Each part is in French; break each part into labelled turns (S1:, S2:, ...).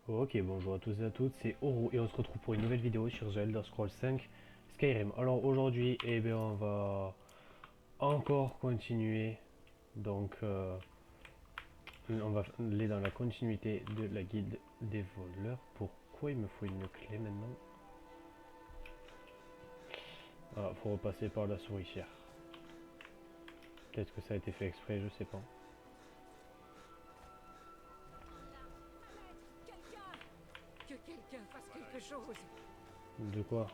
S1: Ok, bonjour à tous et à toutes, c'est Oro et on se retrouve pour une nouvelle vidéo sur The Elder Scrolls 5 Skyrim. Alors aujourd'hui, eh bien, on va encore continuer, donc on va aller dans la continuité de la guilde des voleurs. Pourquoi il me faut une clé maintenant? Ah, faut repasser par la souricière. Peut-être que ça a été fait exprès, je sais pas.
S2: Que quelqu'un fasse quelque chose.
S1: De quoi?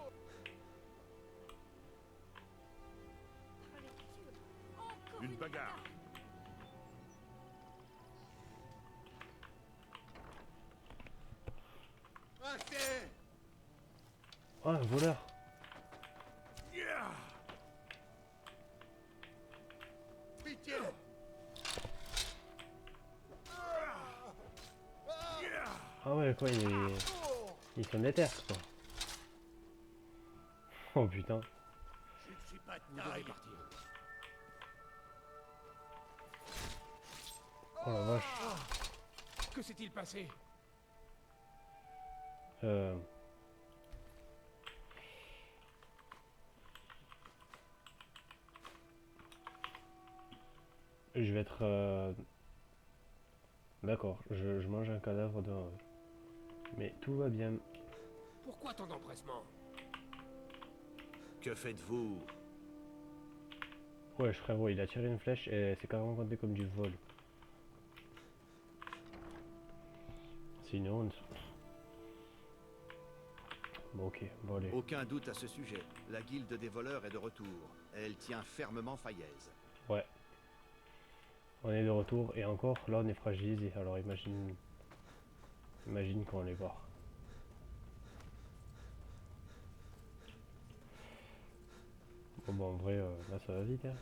S2: Encore
S3: Une
S2: une
S3: bagarre.
S2: attaque.
S3: Restez.
S1: Ah, un voleur!
S3: Yeah. Pitié. Yeah.
S1: Ah ouais, quoi, ils sont déter, quoi. Oh putain.
S3: Je ne suis pas de
S2: Vous devez
S3: taille.
S2: partir.
S1: Oh la vache.
S2: Que s'est-il passé?
S1: Euh, je vais être... D'accord, je mange un cadavre de... Mais tout va bien.
S2: Pourquoi tant d'empressement?
S3: Que faites-vous?
S1: Ouais, frérot, il a tiré une flèche et c'est carrément compté comme du vol. C'est une honte. Bon, ok, bon allez.
S4: Aucun doute à ce sujet. La guilde des voleurs est de retour. Elle tient fermement Faillaise.
S1: Ouais, on est de retour et encore, là on est fragilisé. Alors imagine quand on les voir. Bon, bah en vrai, là ça va vite. Hein.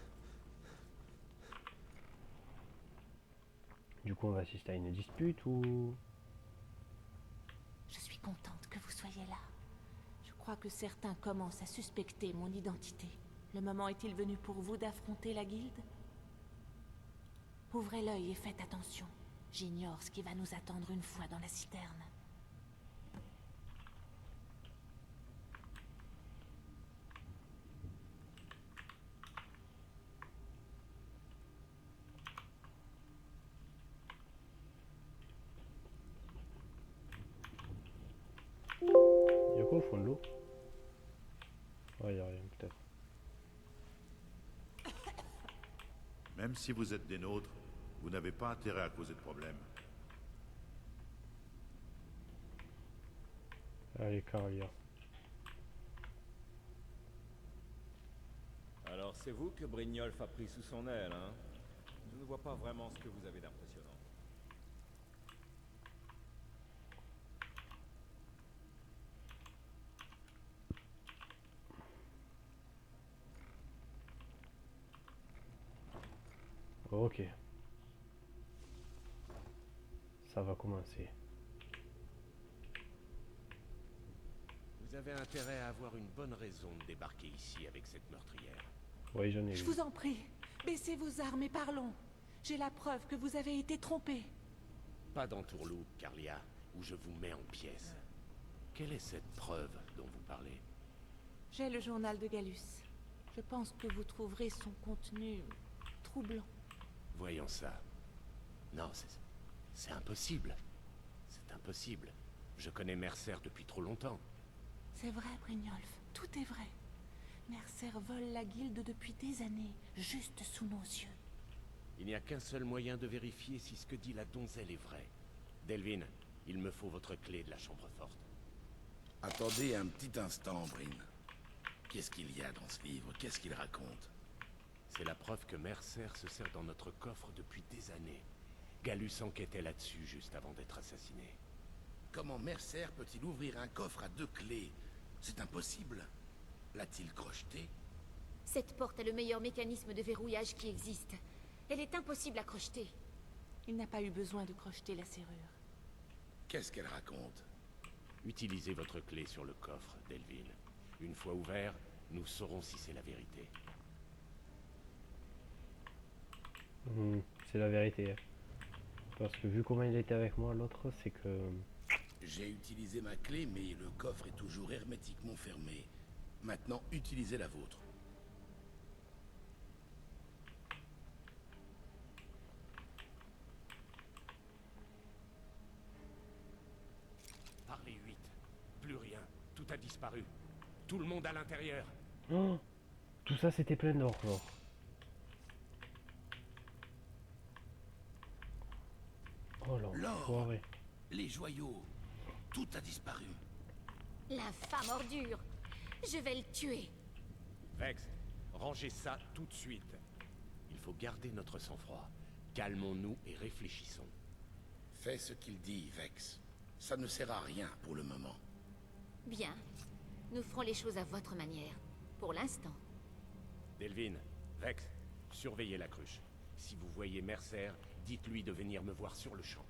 S1: Du coup, on va assister à une dispute ou...
S5: Je suis contente que vous soyez là. Je crois que certains commencent à suspecter mon identité. Le moment est-il venu pour vous d'affronter la guilde? Ouvrez l'œil et faites attention. J'ignore ce qui va nous attendre une fois dans la citerne.
S1: Y'a quoi au fond de l'eau? Ouais, y'a rien peut-être.
S3: Même si vous êtes des nôtres, vous n'avez pas intérêt à causer de problèmes.
S1: Allez, Caria.
S6: Alors c'est vous que Brynjolf a pris sous son aile, hein? Je ne vois pas vraiment ce que vous avez d'impressionnant.
S1: Ok. Ça va commencer.
S7: Vous avez intérêt à avoir une bonne raison de débarquer ici avec cette meurtrière.
S1: Oui, j'en ai
S5: Je
S1: vu.
S5: vous en prie, baissez vos armes et parlons. J'ai la preuve que vous avez été trompé.
S7: Pas d'entourloupe, Carlia, où je vous mets en pièces. Quelle est cette preuve dont vous parlez?
S5: J'ai le journal de Gallus. Je pense que vous trouverez son contenu troublant.
S7: Voyons ça. Non, c'est impossible. C'est impossible. Je connais Mercer depuis trop longtemps.
S5: C'est vrai, Brynjolf, tout est vrai. Mercer vole la guilde depuis des années, juste sous nos yeux.
S7: Il n'y a qu'un seul moyen de vérifier si ce que dit la donzelle est vrai. Delvin, il me faut votre clé de la chambre forte.
S8: Attendez un petit instant, Bryn. Qu'est-ce qu'il y a dans ce livre? Qu'est-ce qu'il raconte?
S7: C'est la preuve que Mercer se sert dans notre coffre depuis des années. Gallus enquêtait là-dessus juste avant d'être assassiné.
S8: Comment Mercer peut-il ouvrir un coffre à deux clés? C'est impossible. L'a-t-il crocheté?
S9: Cette porte est le meilleur mécanisme de verrouillage qui existe. Elle est impossible à crocheter.
S5: Il n'a pas eu besoin de crocheter la serrure.
S8: Qu'est-ce qu'elle raconte?
S7: Utilisez votre clé sur le coffre, Delvin. Une fois ouvert, nous saurons si c'est la vérité.
S1: C'est la vérité. Hein. Parce que vu comment il était avec moi, l'autre, c'est que...
S8: J'ai utilisé ma clé, mais le coffre est toujours hermétiquement fermé. Maintenant, utilisez la vôtre.
S7: Par les 8. Plus rien. Tout a disparu. Tout le monde à l'intérieur.
S1: Oh, tout ça c'était plein d'or, genre. Oh l'enfoiré.
S8: Les joyaux, tout a disparu.
S9: La femme ordure. Je vais le tuer.
S7: Vex, rangez ça tout de suite. Il faut garder notre sang-froid. Calmons-nous et réfléchissons.
S8: Fais ce qu'il dit, Vex. Ça ne sert à rien pour le moment.
S9: Bien. Nous ferons les choses à votre manière. Pour l'instant.
S7: Delvin, Vex, surveillez la cruche. Si vous voyez Mercer, dites-lui de venir me voir sur le champ.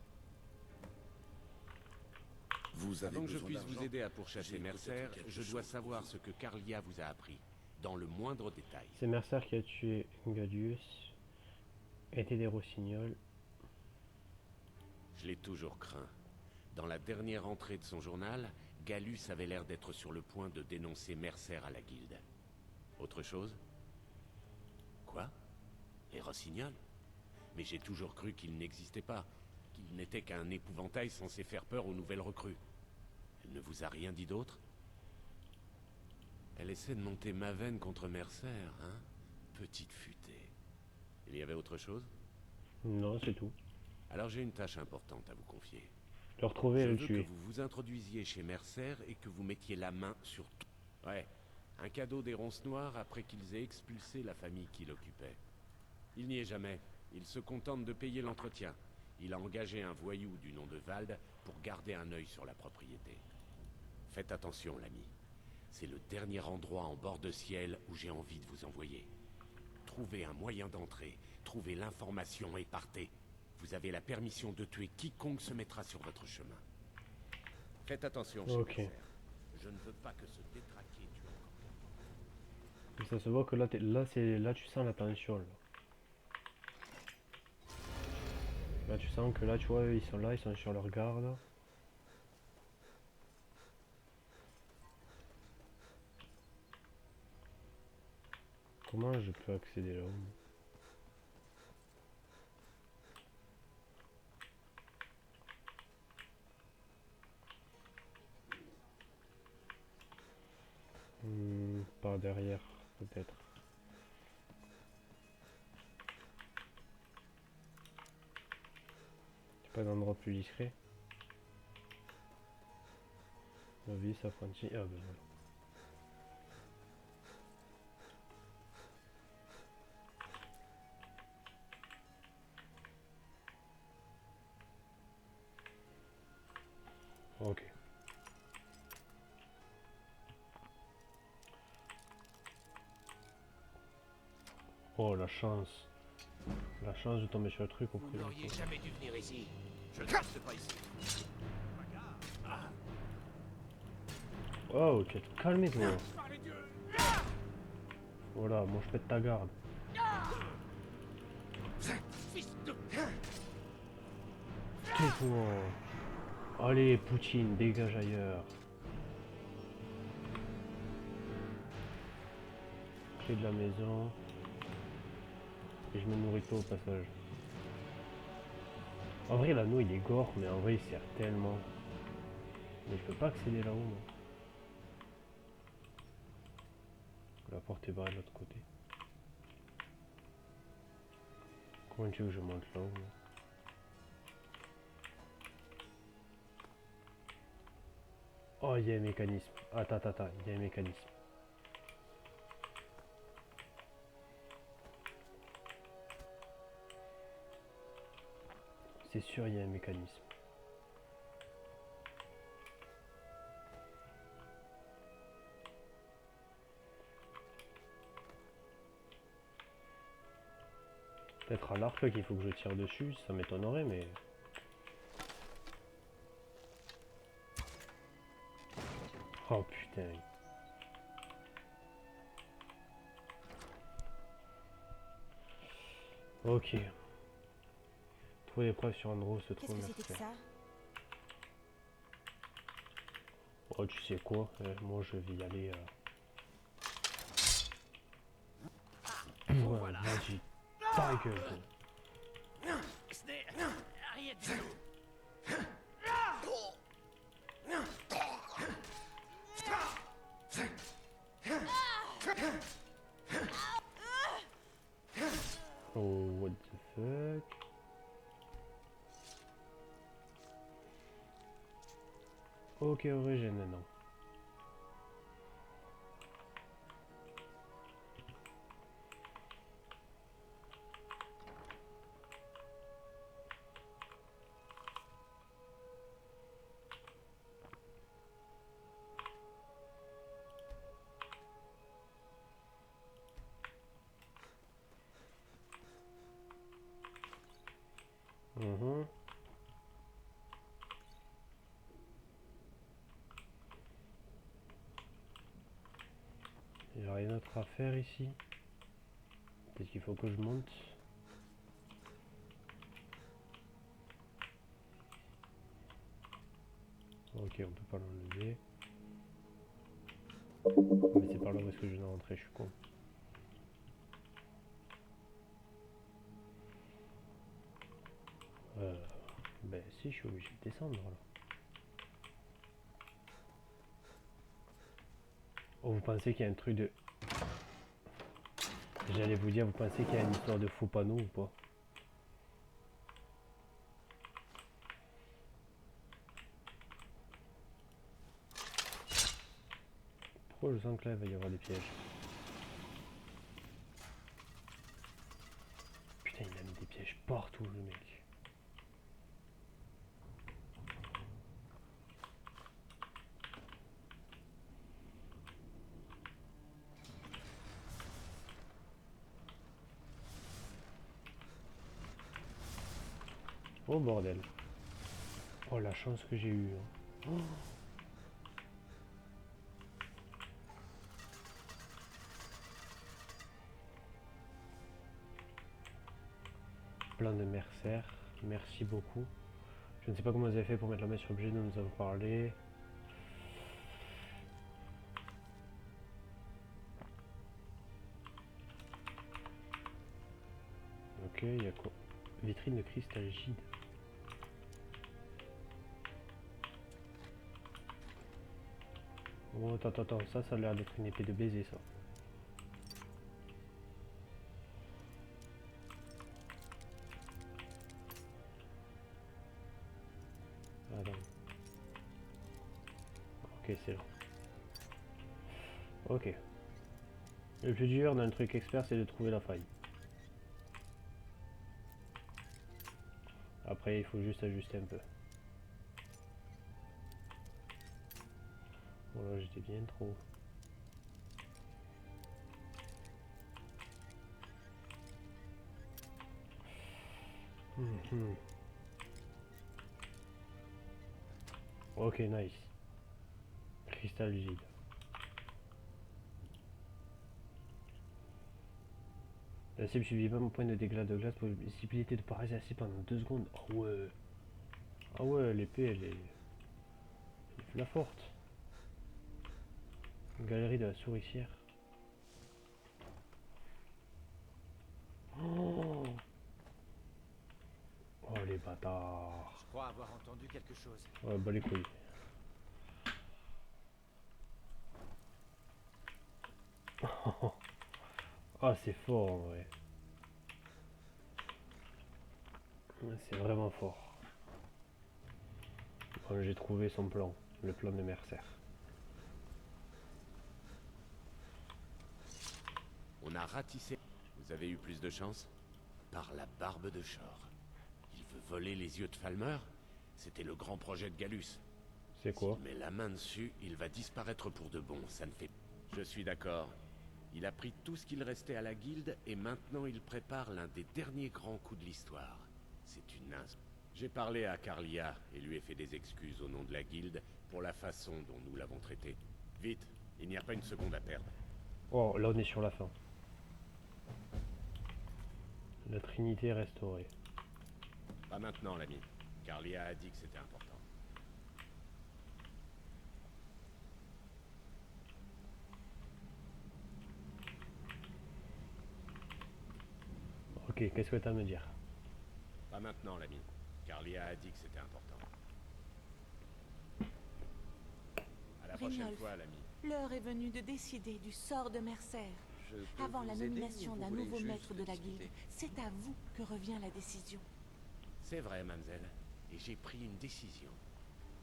S8: Vous avez
S7: Avant que je
S8: besoin
S7: puisse
S8: d'argent?
S7: vous aider à pourchasser
S8: J'ai
S7: Mercer,
S8: peut-être quelque
S7: je dois
S8: chose
S7: savoir
S8: pour
S7: ce que Carlia vous a appris, dans le moindre détail.
S1: C'est Mercer qui a tué Gadius. Était des rossignols.
S7: Je l'ai toujours craint. Dans la dernière entrée de son journal, Gallus avait l'air d'être sur le point de dénoncer Mercer à la guilde. Autre chose? Quoi? Les rossignols? Mais j'ai toujours cru qu'ils n'existaient pas, qu'ils n'étaient qu'un épouvantail censé faire peur aux nouvelles recrues. Elle ne vous a rien dit d'autre? Elle essaie de monter ma veine contre Mercer, hein? Petite futée. Il y avait autre chose?
S1: Non, c'est tout.
S7: Alors j'ai une tâche importante à vous confier.
S1: Le retrouver et
S7: Je
S1: le
S7: veux
S1: tuer.
S7: que vous vous introduisiez chez Mercer et que vous mettiez la main sur tout. Ouais, un cadeau des ronces noires après qu'ils aient expulsé la famille qui l'occupait. Il n'y est jamais. Il se contente de payer l'entretien. Il a engagé un voyou du nom de Vald pour garder un œil sur la propriété. Faites attention, l'ami. C'est le dernier endroit en bord de ciel où j'ai envie de vous envoyer. Trouvez un moyen d'entrer, trouvez l'information et partez. Vous avez la permission de tuer quiconque se mettra sur votre chemin. Faites attention, chez
S1: Ok.
S7: Mercer. Je ne veux pas que ce détraqué tue encore.
S1: Et ça se voit que là, là tu sens la tension. Là. Là tu sens que là tu vois ils sont là, ils sont sur leur garde. Comment je peux accéder là-haut? Par derrière, peut-être. C'est pas d'endroit plus discret. Vis affranchi. Ah ben voilà. Ok. Oh la chance. La chance de tomber sur le truc au
S7: Vous
S1: premier
S7: n'auriez
S1: coup.
S7: jamais dû venir ici.
S4: Je ne reste pas ici.
S1: Oh, ok, calmez-toi. Voilà, moi je pète ta garde. Tais-toi. Allez, Poutine, dégage ailleurs. Clé de la maison. Et je me nourris pas au passage. En vrai, l'anneau il est gore, mais en vrai il sert tellement. Mais je peux pas accéder là-haut, moi. La porte est barrée de l'autre côté. Comment tu veux que je monte là-haut, moi? Oh, il y a un mécanisme. Attends, il y a un mécanisme. C'est sûr, il y a un mécanisme. Peut-être à l'arc qu'il faut que je tire dessus, ça m'étonnerait, mais... Oh putain. Ok. Trouver les preuves sur Andro se
S5: Qu'est-ce
S1: trouve
S5: que c'était que
S1: Mercer.
S5: ça?
S1: Oh, tu sais quoi? Moi, je vais y aller. Ouais, vas-y, ta gueule. Oh, what the fuck? Ok, origine maintenant. Mhm. Il n'y a rien d'autre à faire ici. Peut-être qu'il faut que je monte. Ok, on peut pas l'enlever. Mais c'est par là où est-ce que je viens de rentrer, je suis con. Ben si, je suis obligé de descendre là. Oh, vous pensez qu'il y a un truc de... J'allais vous dire, vous pensez qu'il y a une histoire de faux panneau ou pas? Pourquoi je sens que là il va y avoir des pièges? Putain, il a mis des pièges partout le mec. Oh bordel. Oh la chance que j'ai eue. Hein. Oh. Plein de mercenaires. Merci beaucoup. Je ne sais pas comment vous avez fait pour mettre la main sur l'objet dont nous avons parlé. Ok, il y a quoi? Vitrine de cristal gide. Oh, attends, ça a l'air d'être une épée de baiser, ça. Attends. Ok, c'est là. Ok. Le plus dur dans le truc expert, c'est de trouver la faille. Après, il faut juste ajuster un peu. Bon, là, j'étais bien trop. Ok, nice. Cristal gide. La cible subit pas mon point de dégâts de glace pour possibilité de paralyser la cible pendant 2 secondes. Oh ouais. Ah ouais, l'épée elle est la forte. Galerie de la souricière. Oh, oh les bâtards.
S4: Je crois avoir entendu quelque chose.
S1: Ouais, bah les couilles. Ah, c'est fort en vrai. C'est vraiment fort. Bon, j'ai trouvé son plan, le plan de Mercer.
S7: On a ratissé. Vous avez eu plus de chance? Par la barbe de Shor. Il veut voler les yeux de Falmer? C'était le grand projet de Gallus.
S1: C'est quoi?
S7: S'il met la main dessus, il va disparaître pour de bon, ça ne fait... Je suis d'accord. Il a pris tout ce qu'il restait à la guilde et maintenant il prépare l'un des derniers grands coups de l'histoire. C'est une J'ai parlé à Carlia et lui ai fait des excuses au nom de la guilde pour la façon dont nous l'avons traité. Vite, il n'y a pas une seconde à perdre.
S1: Oh, là on est sur la fin. La Trinité restaurée.
S7: Pas maintenant, l'ami. Carlia a dit que c'était important.
S1: Ok, qu'est-ce que t'as à me dire?
S7: Pas maintenant, l'ami. Car Léa a dit que c'était important. À la prochaine
S5: Brynjolf,
S7: fois, l'ami.
S5: l'heure est venue de décider du sort de Mercer.
S6: Je peux
S5: Avant la
S6: vous aider
S5: nomination
S6: ou vous
S5: d'un
S6: voulez
S5: nouveau
S6: juste
S5: maître de la
S6: discuter?
S5: guilde, c'est à vous que revient la décision.
S7: C'est vrai, mademoiselle. Et j'ai pris une décision.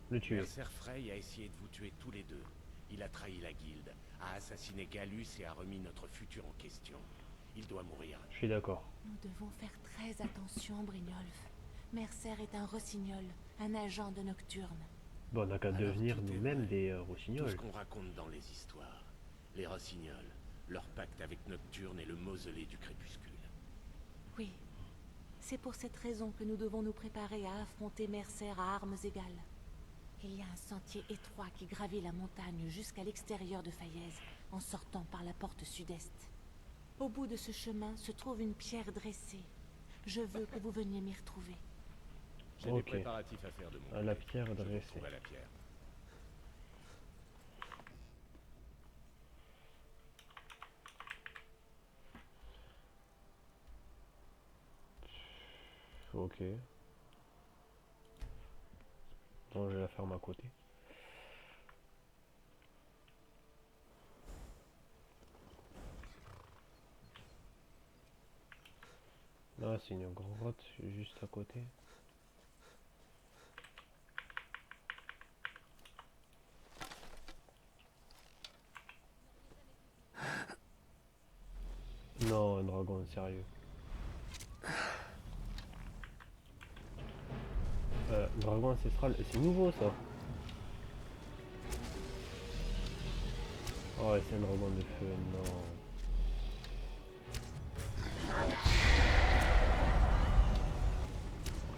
S1: Le tuer.
S7: Mercer Frey a essayé de vous tuer tous les deux. Il a trahi la guilde, a assassiné Gallus et a remis notre futur en question. Il doit mourir.
S1: Je suis d'accord.
S5: Nous devons faire très attention, Brynjolf. Mercer est un rossignol, un agent de Nocturne.
S1: Bon, on n'a qu'à
S7: Alors,
S1: devenir
S7: tout est
S1: nous-mêmes
S7: vrai.
S1: des
S7: Tout ce
S1: rossignols.
S7: qu'on raconte dans les histoires. Les Rossignols, leur pacte avec Nocturne et le mausolée du crépuscule.
S5: Oui. C'est pour cette raison que nous devons nous préparer à affronter Mercer à armes égales. Il y a un sentier étroit qui gravit la montagne jusqu'à l'extérieur de Fayez, en sortant par la porte sud-est. Au bout de ce chemin se trouve une pierre dressée. Je veux que vous veniez m'y retrouver.
S7: J'ai
S1: Ok.
S7: des préparatifs à faire de mon
S1: À la
S7: côté.
S1: pierre
S7: Je vous
S1: dressée.
S7: retrouve à la pierre.
S1: Ok. Donc je vais la ferme à côté. Là c'est une grotte juste à côté. Non, un dragon, sérieux. Dragon ancestral, c'est nouveau ça. Oh ouais, c'est un dragon de feu, non.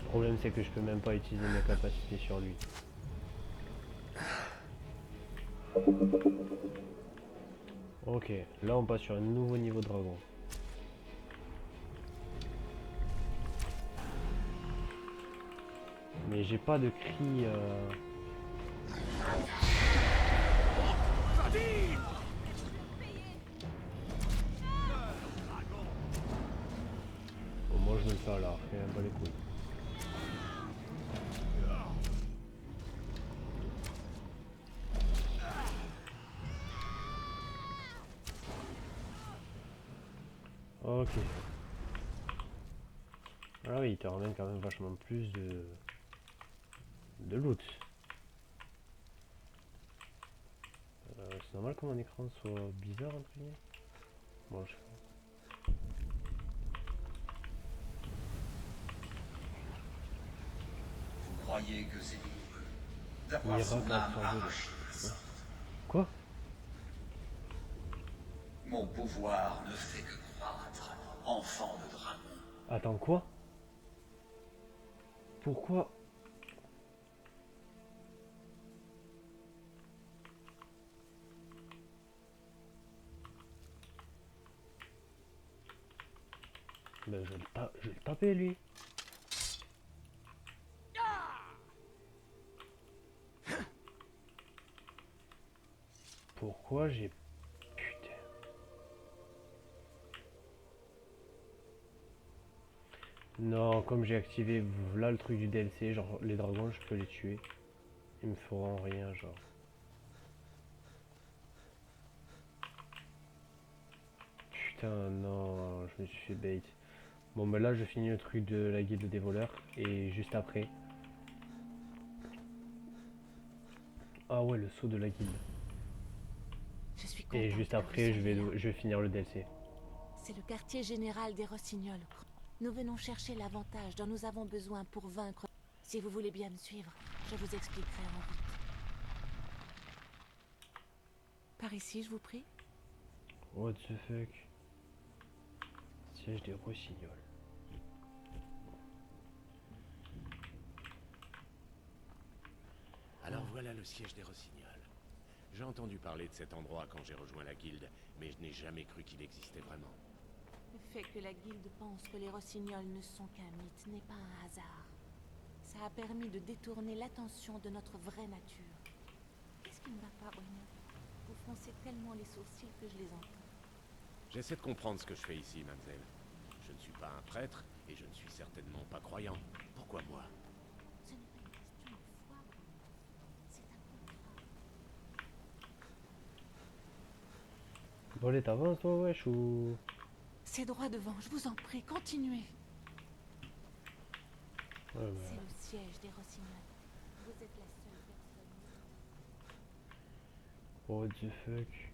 S1: Le problème c'est que je peux même pas utiliser mes capacités sur lui. Ok, là on passe sur un nouveau niveau de dragon. Mais j'ai pas de cri. Bon, moi je me le fais là, rien pas les couilles. Ok. Ah oui, il te ramène quand même vachement plus de loot. C'est normal que mon écran soit bizarre entre guillemets. Bon, je...
S10: Vous croyez que c'est nouveau d'avoir son
S1: Miracle
S10: âme
S1: absorbé.
S10: arrachée de la sorte.
S1: Quoi?
S10: Mon pouvoir ne fait que croître, enfant de dragon.
S1: Attends, quoi? Pourquoi? Ben, je vais le taper lui. Pourquoi j'ai... Putain. Non, comme j'ai activé là le truc du DLC, genre les dragons je peux les tuer. Ils me feront rien, genre. Putain, non, je me suis fait bait. Bon, ben là je finis le truc de la guilde des voleurs et juste après... Ah ouais, le saut de la guilde.
S5: Je suis
S1: Et
S5: contente
S1: juste
S5: que
S1: après,
S5: vous soyez là.
S1: je vais finir le DLC.
S5: C'est le quartier général des Rossignols. Nous venons chercher l'avantage dont nous avons besoin pour vaincre. Si vous voulez bien me suivre, je vous expliquerai en route. Par ici, je vous prie.
S1: What the fuck? Siège des Rossignols.
S7: Alors voilà le siège des Rossignols. J'ai entendu parler de cet endroit quand j'ai rejoint la guilde, mais je n'ai jamais cru qu'il existait vraiment.
S5: Le fait que la guilde pense que les Rossignols ne sont qu'un mythe n'est pas un hasard. Ça a permis de détourner l'attention de notre vraie nature. Qu'est-ce qui ne va pas, Bruno? Vous froncez tellement les sourcils que je les entends.
S7: J'essaie de comprendre ce que je fais ici, mademoiselle. Je ne suis pas un prêtre, et je ne suis certainement pas croyant. Pourquoi moi?
S5: Ce n'est pas une question de foi, c'est un contrat.
S1: Bon allez, t'avances toi wesh ou...
S5: C'est droit devant, je vous en prie, continuez.
S1: Ouais, bah...
S5: C'est le siège des Rossignols. Vous êtes la seule personne.
S1: What the fuck.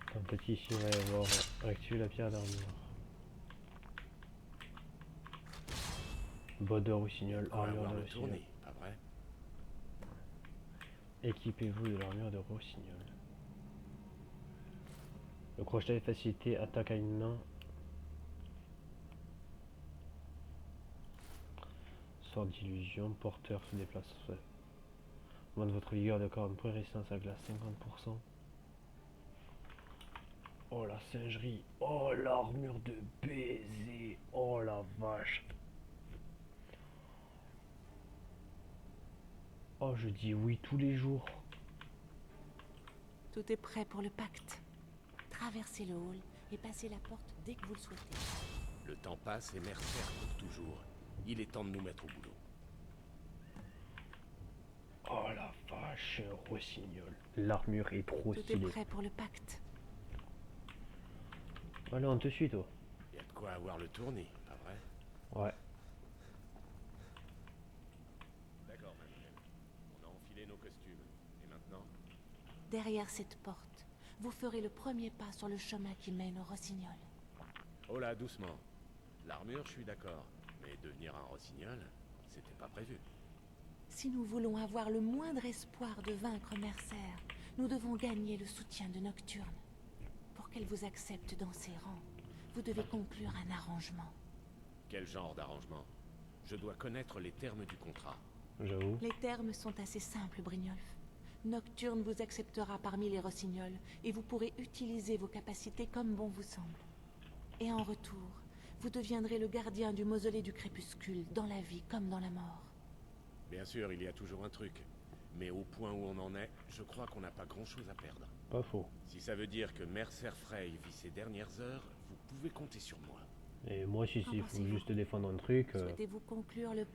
S1: Attends, peut-être ici il va y avoir activé la pierre d'armure. Botte de rossignol,
S7: On va
S1: armure
S7: voir
S1: de
S7: le
S1: rossignol.
S7: tourner, pas vrai?
S1: Équipez-vous de l'armure de rossignol. Le crochet de facilité attaque à une main. Sort d'illusion, porteur se déplace. Ouais. Augmente votre vigueur de corps, point résistance à glace 50%. Oh la singerie, oh l'armure de baiser, oh la vache. Oh je dis oui tous les jours.
S5: Tout est prêt pour le pacte. Traversez le hall et passez la porte dès que vous le souhaitez.
S7: Le temps passe et Mercer court toujours. Il est temps de nous mettre au boulot.
S1: Oh la vache, un rossignol. L'armure est trop
S5: Tout est
S1: stylée.
S5: prêt pour le pacte.
S1: Allez, on te suit toi.
S7: Il y a de quoi avoir le tournis, pas vrai?
S1: Ouais.
S7: D'accord, mademoiselle. On a enfilé nos costumes. Et maintenant?
S5: Derrière cette porte, vous ferez le premier pas sur le chemin qui mène au Rossignol.
S7: Oh là, doucement. L'armure, je suis d'accord. Mais devenir un rossignol, c'était pas prévu.
S5: Si nous voulons avoir le moindre espoir de vaincre Mercer, nous devons gagner le soutien de Nocturne. Pour qu'elle vous accepte dans ses rangs, vous devez conclure un arrangement.
S7: Quel genre d'arrangement? Je dois connaître les termes du contrat.
S1: J'avoue.
S5: Les termes sont assez simples, Brynjolf. Nocturne vous acceptera parmi les Rossignols et vous pourrez utiliser vos capacités comme bon vous semble. Et en retour, vous deviendrez le gardien du mausolée du crépuscule, dans la vie comme dans la mort.
S7: Bien sûr, il y a toujours un truc. Mais au point où on en est, je crois qu'on n'a pas grand-chose à perdre.
S1: Pas faux.
S7: Si ça veut dire que Mercer Frey vit ses dernières heures, vous pouvez compter sur moi.
S1: Et moi si il faut
S5: pensez-vous?
S1: juste défendre un truc.
S5: Souhaitez-vous conclure le...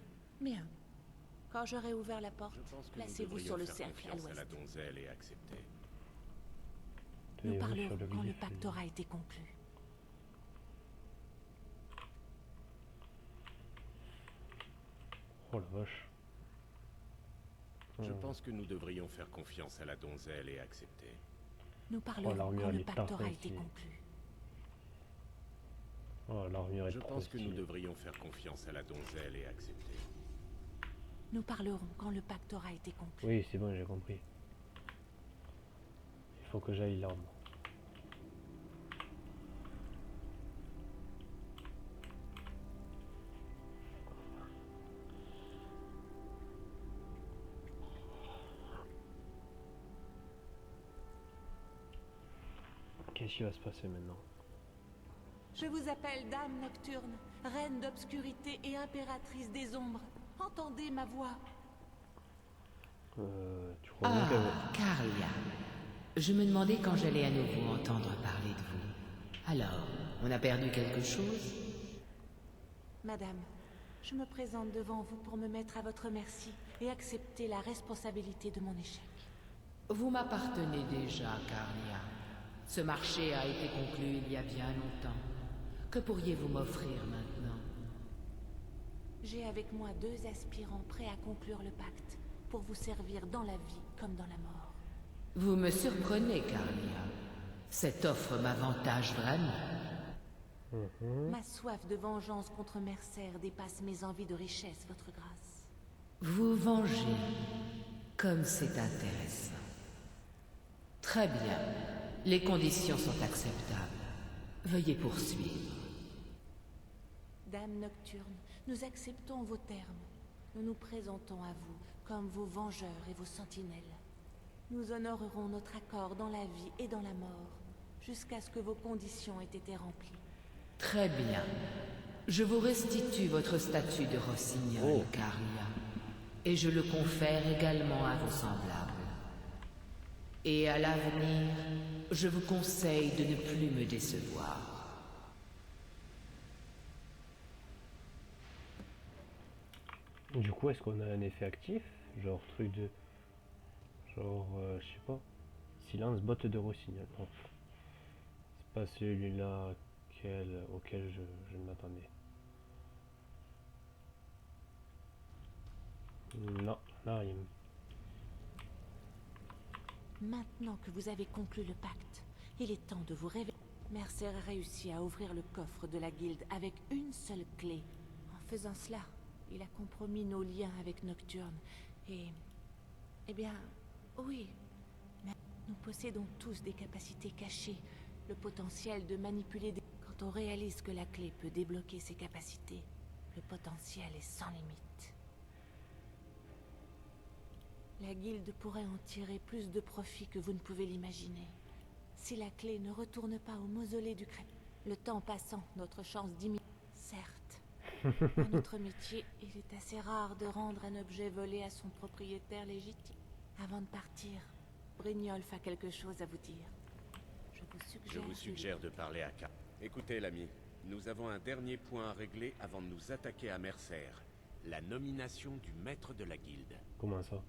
S5: Bien. Quand j'aurai ouvert la porte,
S7: Je pense que
S5: placez-vous
S7: nous
S5: sur le
S7: devrions faire
S5: cercle à
S7: confiance à la
S5: l'ouest.
S7: donzelle et accepter.
S5: Nous
S1: tenez-vous
S5: parlerons
S1: sur le
S5: quand le
S1: glyphe.
S5: pacte aura été conclu.
S1: Oh la vache.
S7: Je pense que nous devrions faire confiance à la donzelle et accepter.
S5: Nous parlerons
S1: l'armure,
S5: quand
S1: elle
S5: le
S1: est
S5: pacte
S1: parfaite
S5: aura été
S1: ici.
S5: conclu.
S1: Oh l'armure est
S7: Je
S1: trop
S7: pense que nous
S1: stylée.
S7: devrions faire confiance à la donzelle et accepter.
S5: Nous parlerons quand le pacte aura été conclu.
S1: Oui c'est bon j'ai compris. Il faut que j'aille l'arme. Qu'est-ce qui va se passer maintenant?
S5: Je vous appelle Dame Nocturne, reine d'obscurité et impératrice des ombres. Entendez ma voix.
S1: Tu crois bien
S11: Ah, Carlia. Je me demandais quand j'allais à nouveau entendre parler de vous. Alors, on a perdu quelque chose?
S5: Madame, je me présente devant vous pour me mettre à votre merci et accepter la responsabilité de mon échec.
S11: Vous m'appartenez déjà, Carlia. Ce marché a été conclu il y a bien longtemps. Que pourriez-vous m'offrir maintenant?
S5: J'ai avec moi 2 aspirants prêts à conclure le pacte, pour vous servir dans la vie comme dans la mort.
S11: Vous me surprenez, Carlia. Cette offre m'avantage vraiment.
S5: Ma soif de vengeance contre Mercer dépasse mes envies de richesse, votre grâce.
S11: Vous vengez. Comme c'est intéressant. Très bien. Les conditions sont acceptables. Veuillez poursuivre.
S5: Dame Nocturne, nous acceptons vos termes. Nous nous présentons à vous comme vos vengeurs et vos sentinelles. Nous honorerons notre accord dans la vie et dans la mort, jusqu'à ce que vos conditions aient été remplies.
S11: Très bien. Je vous restitue votre statut de rossignol, Carlia. Et je le confère également à vos semblables. Et à l'avenir, je vous conseille de ne plus me décevoir.
S1: Du coup, est-ce qu'on a un effet actif? Genre truc de... Genre, je sais pas. Silence, botte de rossignol. Non. C'est pas celui-là auquel je ne m'attendais. Non, là rien.
S5: Maintenant que vous avez conclu le pacte, il est temps de vous révéler. Mercer a réussi à ouvrir le coffre de la guilde avec une seule clé. En faisant cela, il a compromis nos liens avec Nocturne. Et... Eh bien, oui. Mais nous possédons tous des capacités cachées. Le potentiel de manipuler des... Quand on réalise que la clé peut débloquer ces capacités, le potentiel est sans limite. La guilde pourrait en tirer plus de profit que vous ne pouvez l'imaginer. Si la clé ne retourne pas au mausolée du crêpe, le temps passant, notre chance diminue. Certes, dans notre métier, il est assez rare de rendre un objet volé à son propriétaire légitime. Avant de partir, Brignoles a quelque chose à vous dire.
S7: Je vous suggère de parler à K. Écoutez, l'ami, nous avons un dernier point à régler avant de nous attaquer à Mercer. La nomination du maître de la guilde.
S1: Comment ça?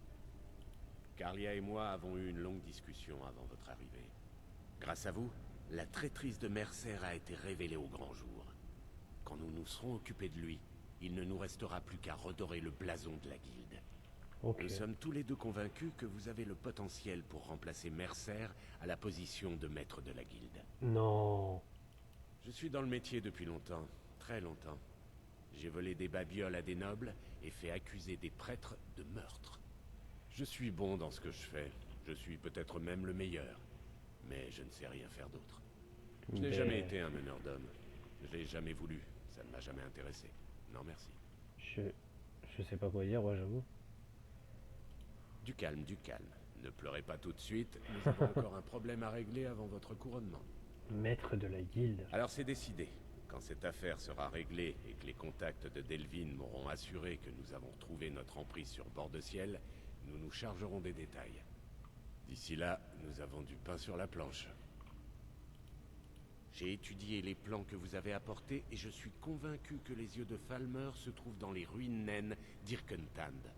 S7: Carlia et moi avons eu une longue discussion avant votre arrivée. Grâce à vous, la traîtrise de Mercer a été révélée au grand jour. Quand nous nous serons occupés de lui, il ne nous restera plus qu'à redorer le blason de la guilde.
S1: Okay.
S7: Nous sommes tous les deux convaincus que vous avez le potentiel pour remplacer Mercer à la position de maître de la guilde.
S1: Non.
S7: Je suis dans le métier depuis longtemps, très longtemps. J'ai volé des babioles à des nobles et fait accuser des prêtres de meurtre. Je suis bon dans ce que je fais. Je suis peut-être même le meilleur. Mais je ne sais rien faire d'autre. Je n'ai jamais été un meneur d'hommes. Je l'ai jamais voulu. Ça ne m'a jamais intéressé. Non, merci.
S1: Je sais pas quoi dire, ouais, j'avoue.
S7: Du calme, du calme. Ne pleurez pas tout de suite. Nous avons encore un problème à régler avant votre couronnement.
S1: Maître de la guilde.
S7: Alors c'est décidé. Quand cette affaire sera réglée et que les contacts de Delvin m'auront assuré que nous avons trouvé notre emprise sur bord de ciel, nous nous chargerons des détails. D'ici là, nous avons du pain sur la planche. J'ai étudié les plans que vous avez apportés et je suis convaincu que les yeux de Falmer se trouvent dans les ruines naines d'Irkentand.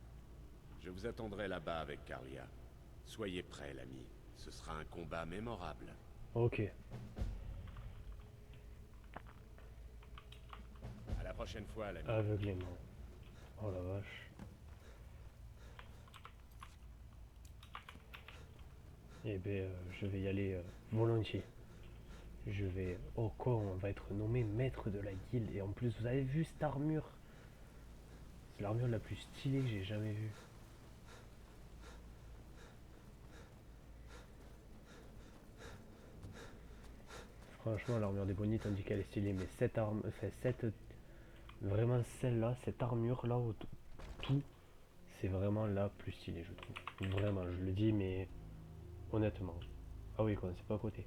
S7: Je vous attendrai là-bas avec Carlia. Soyez prêts, l'ami. Ce sera un combat mémorable.
S1: Ok.
S7: À la prochaine fois, l'ami.
S1: Aveuglément. Oh la vache. Eh ben, je vais y aller volontiers. Je vais... Oh quoi, on va être nommé maître de la guilde. Et en plus, vous avez vu cette armure? C'est l'armure la plus stylée que j'ai jamais vue. Franchement, l'armure des bonites, on dit qu'elle est stylée. Mais cette arme... Vraiment celle-là, cette armure-là, tout, c'est vraiment la plus stylée, je trouve. Vraiment, je le dis, mais... Honnêtement. Ah oui, quoi, c'est pas à côté.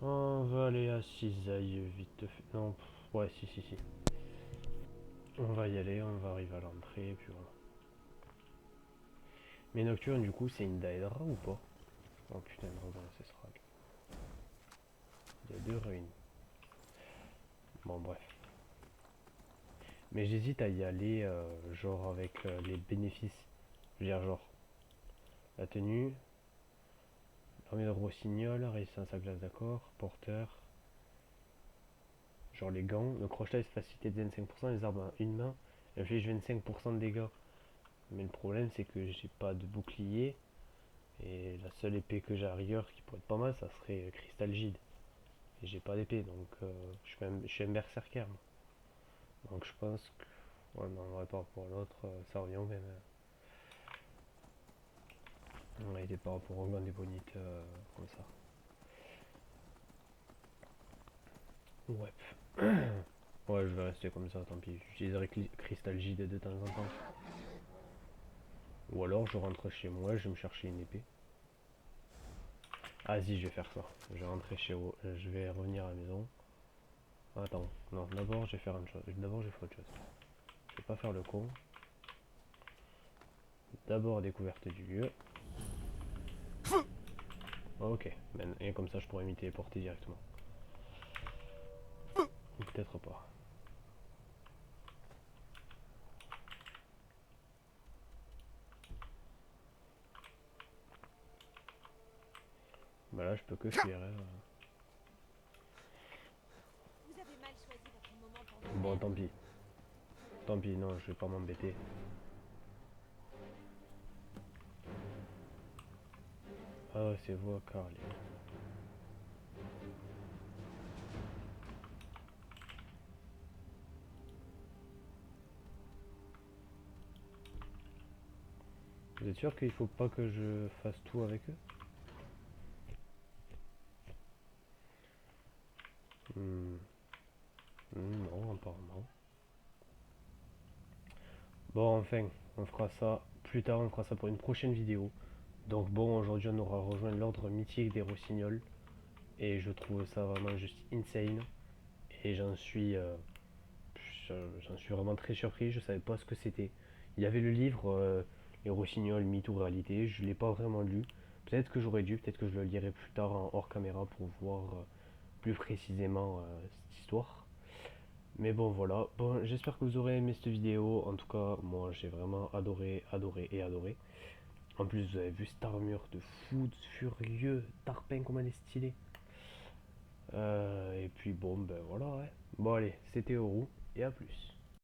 S1: On va aller à Cisaille vite fait. Non, ouais, si. On va y aller, on va arriver à l'entrée, et puis voilà. Mais Nocturne, du coup, c'est une Daedra ou pas? Oh putain, de dragon ancestral. Il y a deux ruines. Bon, bref. Mais j'hésite à y aller, genre avec les bénéfices. Je veux dire, genre, la tenue, l'armée de rossignol, résistance à glace, d'accord, porteur, genre les gants, le crochet, facilité de 25%, les armes à une main, inflige 25% de dégâts. Mais le problème, c'est que j'ai pas de bouclier, et la seule épée que j'ai à rigueur qui pourrait être pas mal, ça serait Cristalgide. Et j'ai pas d'épée, donc je suis un berserker. Moi. Donc je pense que... Ouais, non, ouais, par rapport à l'autre, ça revient au même. Ouais, il est par rapport au gant des bonites, comme ça. Ouais. Ouais, je vais rester comme ça, tant pis. J'utiliserai Cristalgide de temps en temps. Ou alors je rentre chez moi, je vais me chercher une épée. Ah si, je vais faire ça. Je vais rentrer chez moi, je vais revenir à la maison. Attends, non, d'abord je vais faire une chose. D'abord je vais faire autre chose. Je vais pas faire le con. D'abord découverte du lieu. Ok, et comme ça je pourrais m'y téléporter directement. Ou peut-être pas. Bah là je peux que fuir. Hein.
S9: Vous avez mal choisi votre moment pour vous
S1: Bon
S9: faire.
S1: tant pis. Tant pis, non, je vais pas m'embêter. Ah c'est vous, Carly. Vous êtes sûr qu'il faut pas que je fasse tout avec eux? Non, apparemment. Bon, enfin, on fera ça plus tard, on fera ça pour une prochaine vidéo. Donc bon, aujourd'hui on aura rejoint l'ordre mythique des Rossignols. Et je trouve ça vraiment juste insane. Et j'en suis vraiment très surpris, je savais pas ce que c'était. Il y avait le livre Les Rossignols, mythe ou réalité, je l'ai pas vraiment lu. Peut-être que j'aurais dû, peut-être que je le lirai plus tard en hors caméra pour voir plus précisément cette histoire. Mais bon voilà, bon j'espère que vous aurez aimé cette vidéo, en tout cas moi j'ai vraiment adoré, adoré et adoré. En plus vous avez vu cette armure de fou, de furieux, Tarpin comme elle est stylée. Et puis bon ben voilà ouais. Bon allez, c'était Oru et à plus.